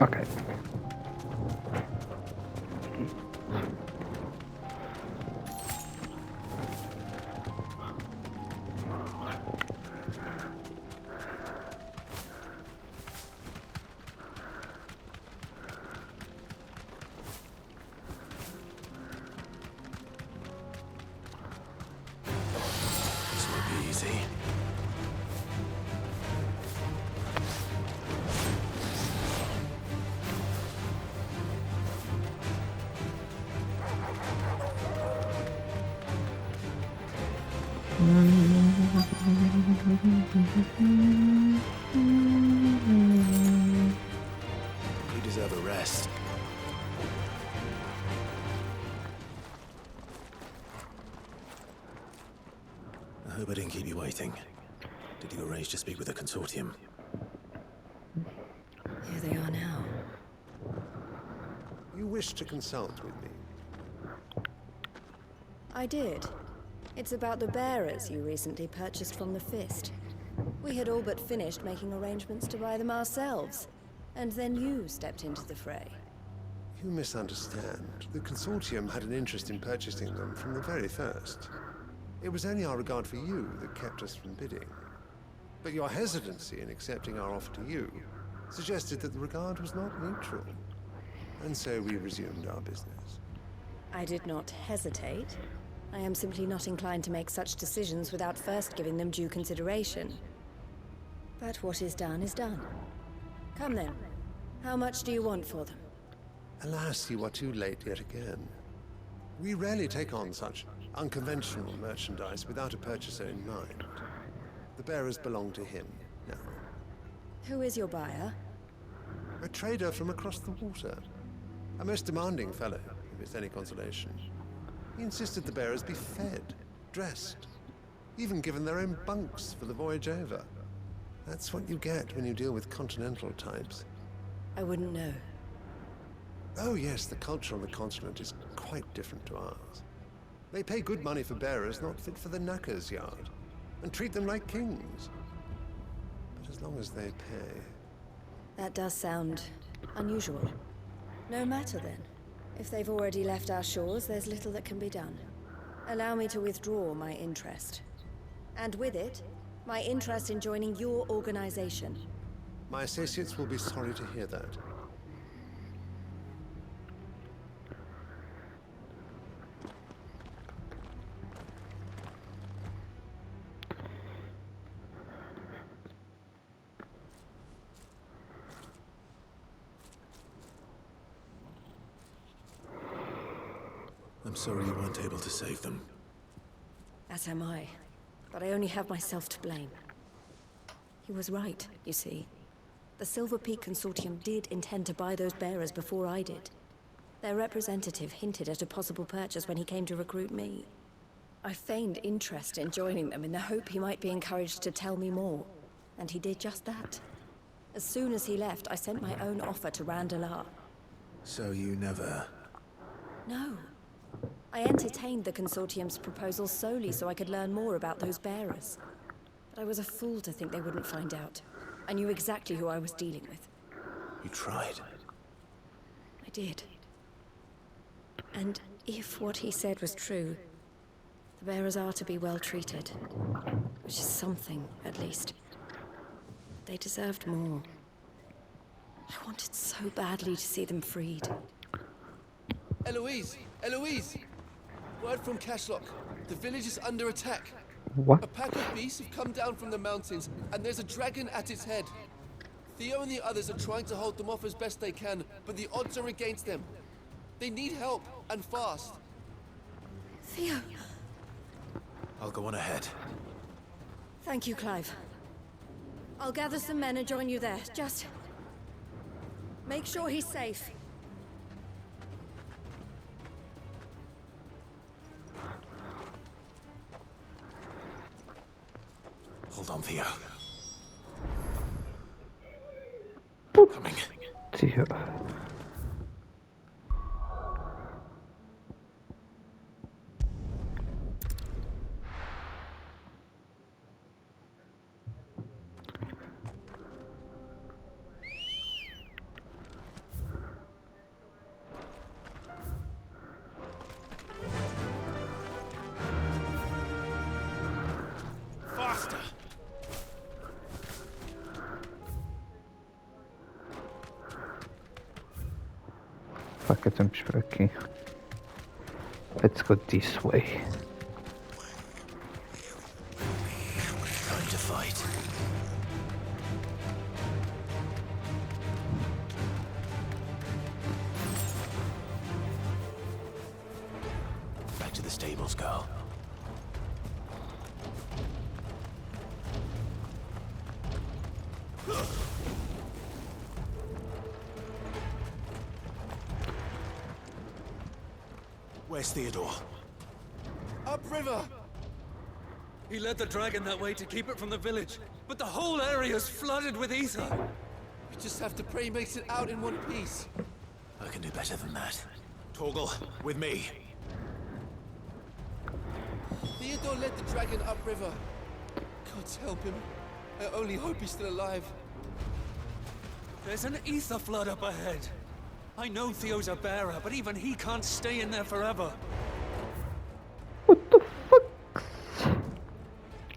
Okay. This won't be easy. You deserve a rest. I hope I didn't keep you waiting. Did you arrange to speak with the consortium? Here they are now. You wish to consult with me? I did. It's about the bearers you recently purchased from the Fist. We had all but finished making arrangements to buy them ourselves. And then you stepped into the fray. You misunderstand. The consortium had an interest in purchasing them from the very first. It was only our regard for you that kept us from bidding. But your hesitancy in accepting our offer to you suggested that the regard was not mutual. And so we resumed our business. I did not hesitate. I am simply not inclined to make such decisions without first giving them due consideration. But what is done is done. Come then. How much do you want for them? Alas, you are too late yet again. We rarely take on such unconventional merchandise without a purchaser in mind. The bearers belong to him now. Who is your buyer? A trader from across the water. A most demanding fellow, if it's any consolation. He insisted the bearers be fed, dressed, even given their own bunks for the voyage over. That's what you get when you deal with continental types. I wouldn't know. Oh yes, the culture on the continent is quite different to ours. They pay good money for bearers not fit for the knacker's yard, and treat them like kings. But as long as they pay... That does sound unusual. No matter then. If they've already left our shores, there's little that can be done. Allow me to withdraw my interest. And with it, my interest in joining your organization. My associates will be sorry to hear that. I'm sorry you weren't able to save them. As am I. But I only have myself to blame. He was right, you see. The Silver Peak Consortium did intend to buy those bearers before I did. Their representative hinted at a possible purchase when he came to recruit me. I feigned interest in joining them in the hope he might be encouraged to tell me more. And he did just that. As soon as he left, I sent my own offer to Randalar. So you never... No. I entertained the Consortium's proposal solely so I could learn more about those bearers. But I was a fool to think they wouldn't find out. I knew exactly who I was dealing with. You tried. I did. And if what he said was true, the bearers are to be well treated. Which is something, at least. They deserved more. I wanted so badly to see them freed. Eloise! Eloise! Word from Cashlock. The village is under attack. What? A pack of beasts have come down from the mountains, and there's a dragon at its head. Theo and the others are trying to hold them off as best they can, but the odds are against them. They need help, and fast. Theo! I'll go on ahead. Thank you, Clive. I'll gather some men and join you there. Just... make sure he's safe. Hold on, Theo. Coming. Tyjo. Fuck it, vamos por aqui. Let's go this way. Time to fight. Back to the stables, girl. Where's Theodore? Upriver! He led the dragon that way to keep it from the village, but the whole area's flooded with ether. We just have to pray he makes it out in one piece. I can do better than that. Torgal, with me. Theodore led the dragon upriver. God help him. I only hope he's still alive. There's an ether flood up ahead. I know Theo's a bearer, but even he can't stay in there forever. What the fucks?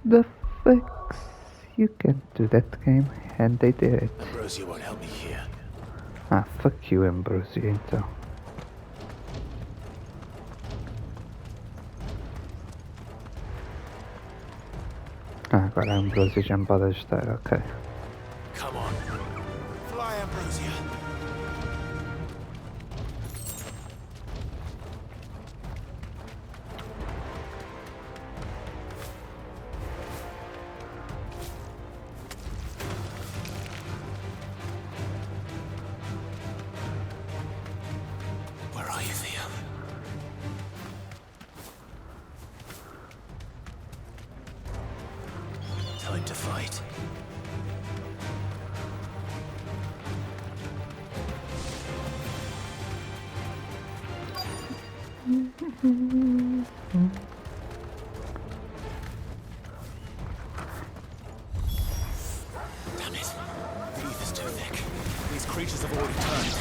The fucks? You can do that game, and they did it. Ambrosia won't help me here. Ah, fuck you, Ambrosia, então. Ah, agora a Ambrosia já me pode ajudar, ok. Come on. Fly, Ambrosia. Where are you, Theo? Time to fight. Damn it. The ether's too thick. These creatures have already turned.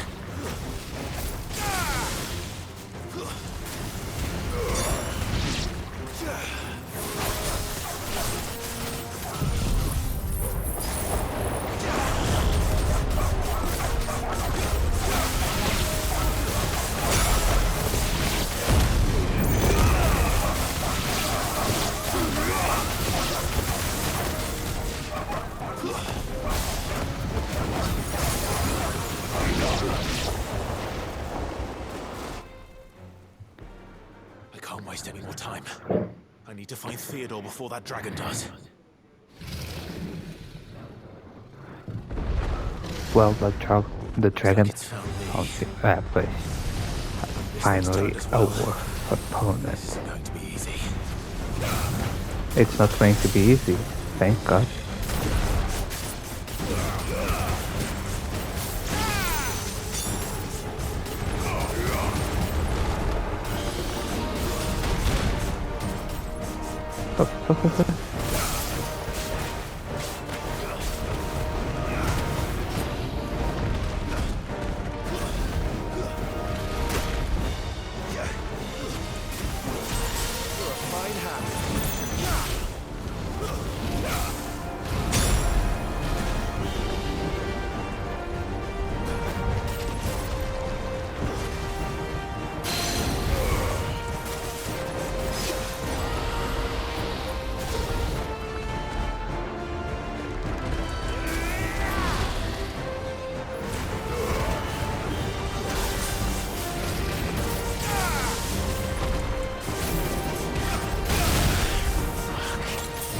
I can't waste any more time. I need to find Theodore before that dragon does. Well, the dragon. It's found me. Okay, but finally our opponent. This isn't going to be easy. It's not going to be easy, thank God.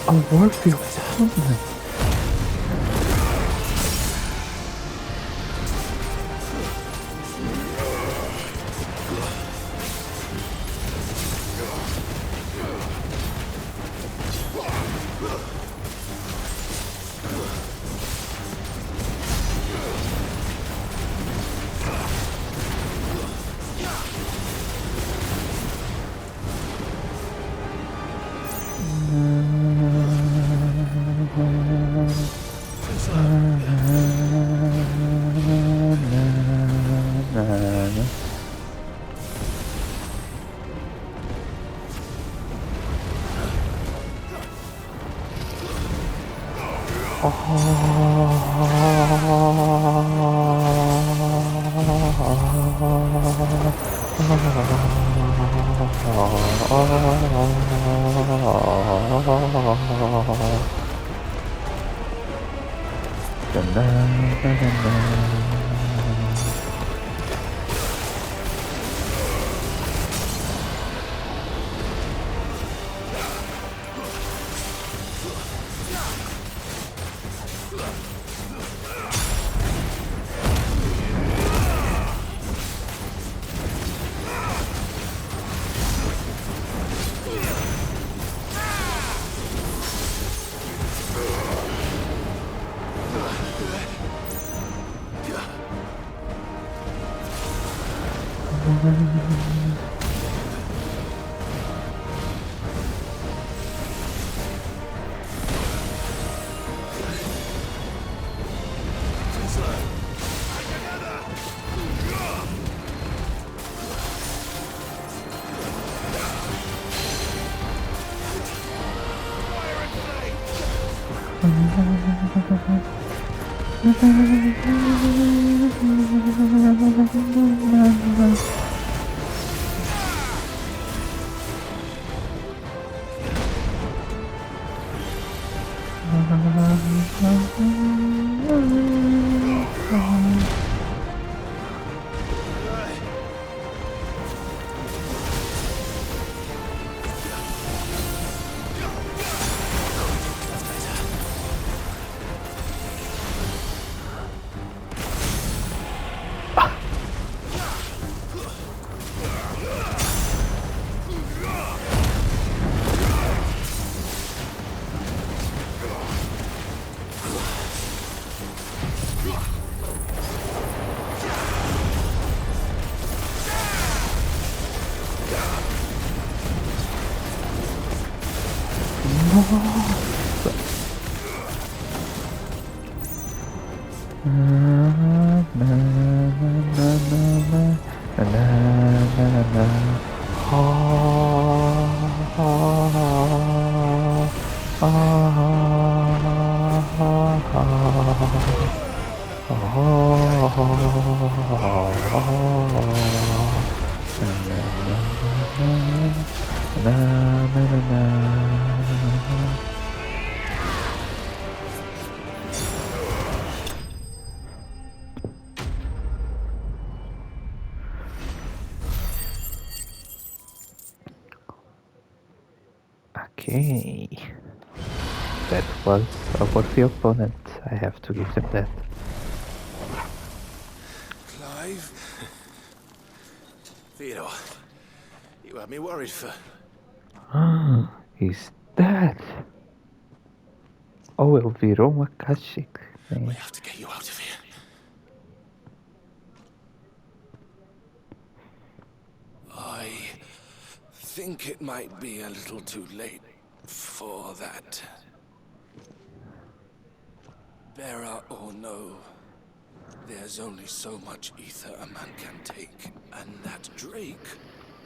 A Warfield opponent. Okay. That was a worthy opponent. I have to give them that. Clive? Theodore, you had me worried for... He's dead. Oh, it'll be Roma Kashik. We have to get you out of here. I think it might be a little too late for that. Bearer or no, there's only so much ether a man can take, and that Drake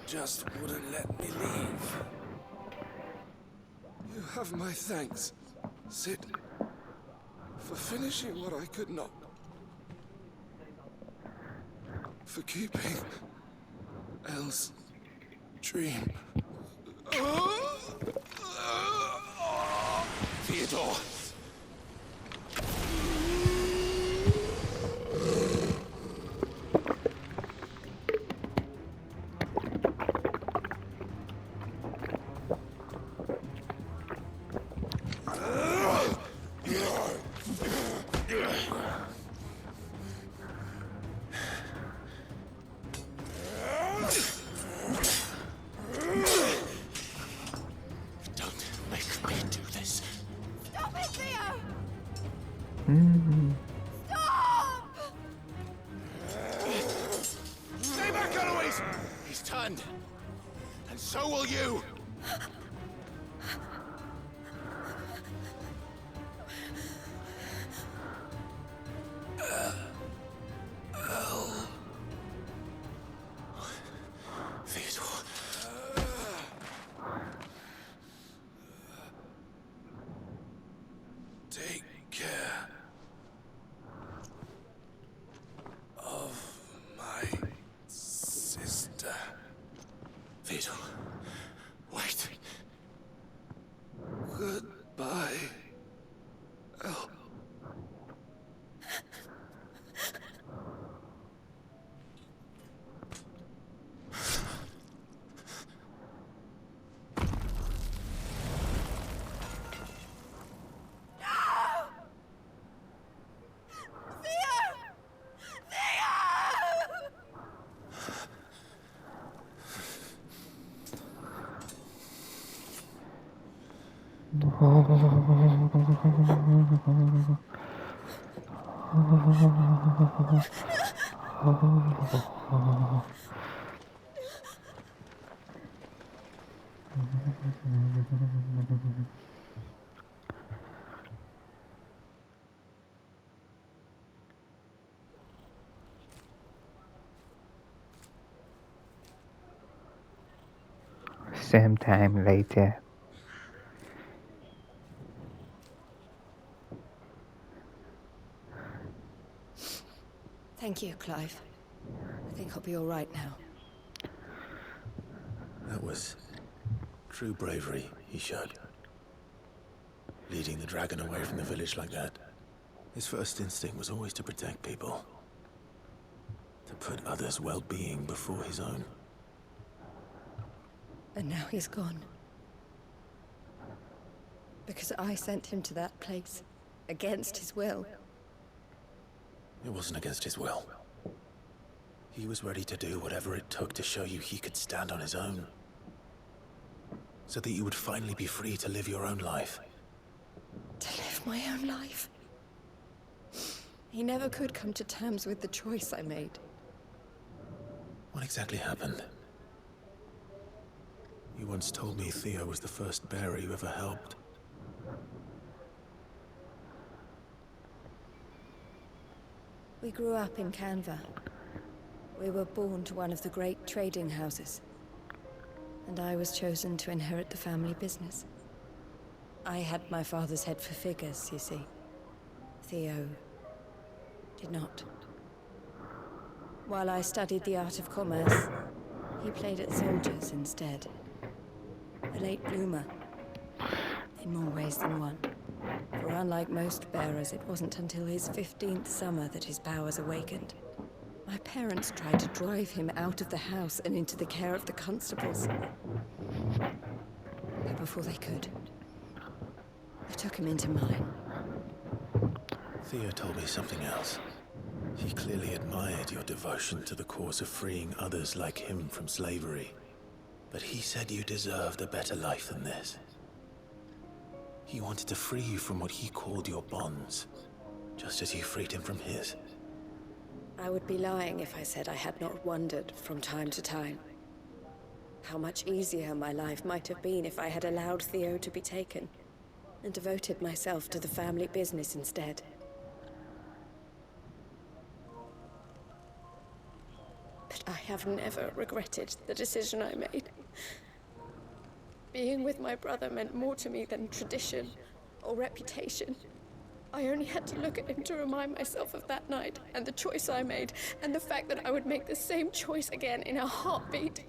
just wouldn't let me leave. You have my thanks, Sid, for finishing what I could not. For keeping Elle's dream. Theodore! Stay back, Eloise! He's turned. And so will you! Theodore. Take care of my sister. Theodore, wait. Same time later. Thank you, Clive. I think I'll be all right now. That was true bravery he showed. Leading the dragon away from the village like that. His first instinct was always to protect people. To put others' well-being before his own. And now he's gone. Because I sent him to that place. Against his will. It wasn't against his will. He was ready to do whatever it took to show you he could stand on his own. So that you would finally be free to live your own life. To live my own life. He never could come to terms with the choice I made. What exactly happened? You once told me Theo was the first bearer you ever helped. We grew up in Canva. We were born to one of the great trading houses. And I was chosen to inherit the family business. I had my father's head for figures, you see. Theo did not. While I studied the art of commerce, he played at soldiers instead. A late bloomer, in more ways than one. For unlike most bearers, it wasn't until his 15th summer that his powers awakened. My parents tried to drive him out of the house and into the care of the constables. But before they could, I took him into mine. Theo told me something else. He clearly admired your devotion to the cause of freeing others like him from slavery. But he said you deserved a better life than this. He wanted to free you from what he called your bonds, just as you freed him from his. I would be lying if I said I had not wondered from time to time how much easier my life might have been if I had allowed Theo to be taken and devoted myself to the family business instead. But I have never regretted the decision I made. Being with my brother meant more to me than tradition or reputation. I only had to look at him to remind myself of that night, and the choice I made, and the fact that I would make the same choice again in a heartbeat.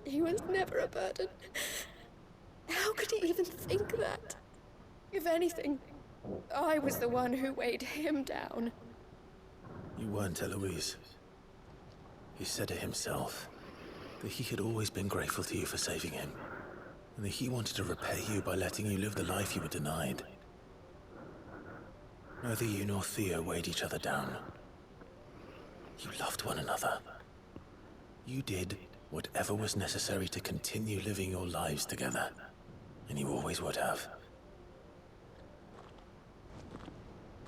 He was never a burden. How could he even think that? If anything, I was the one who weighed him down. You weren't, Eloise. He said it himself, that he had always been grateful to you for saving him, and that he wanted to repay you by letting you live the life you were denied. Neither you nor Theo weighed each other down. You loved one another. You did whatever was necessary to continue living your lives together, and you always would have.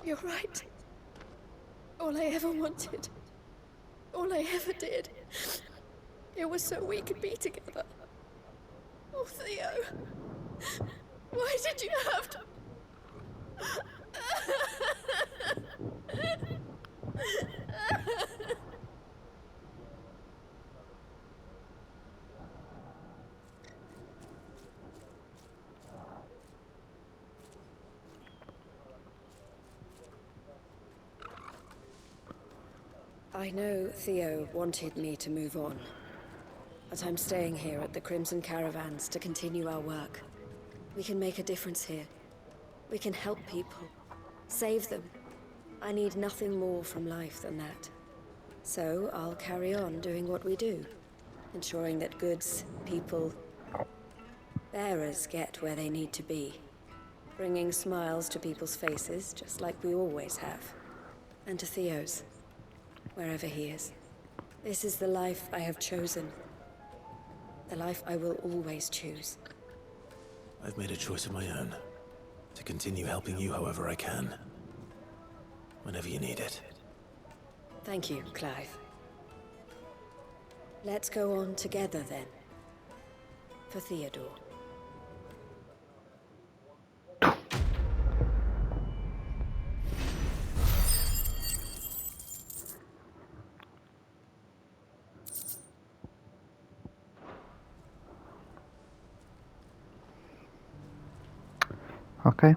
You're right. All I ever wanted, all I ever did, it was so we could be together. Oh, Theo, why did you have to... I know Theo wanted me to move on, but I'm staying here at the Crimson Caravans to continue our work. We can make a difference here. We can help people, save them. I need nothing more from life than that. So I'll carry on doing what we do, ensuring that goods, people, bearers get where they need to be, bringing smiles to people's faces, just like we always have, and to Theo's. Wherever he is. This is the life I have chosen. The life I will always choose. I've made a choice of my own. To continue helping you however I can. Whenever you need it. Thank you, Clive. Let's go on together then. For Theodore. Okay.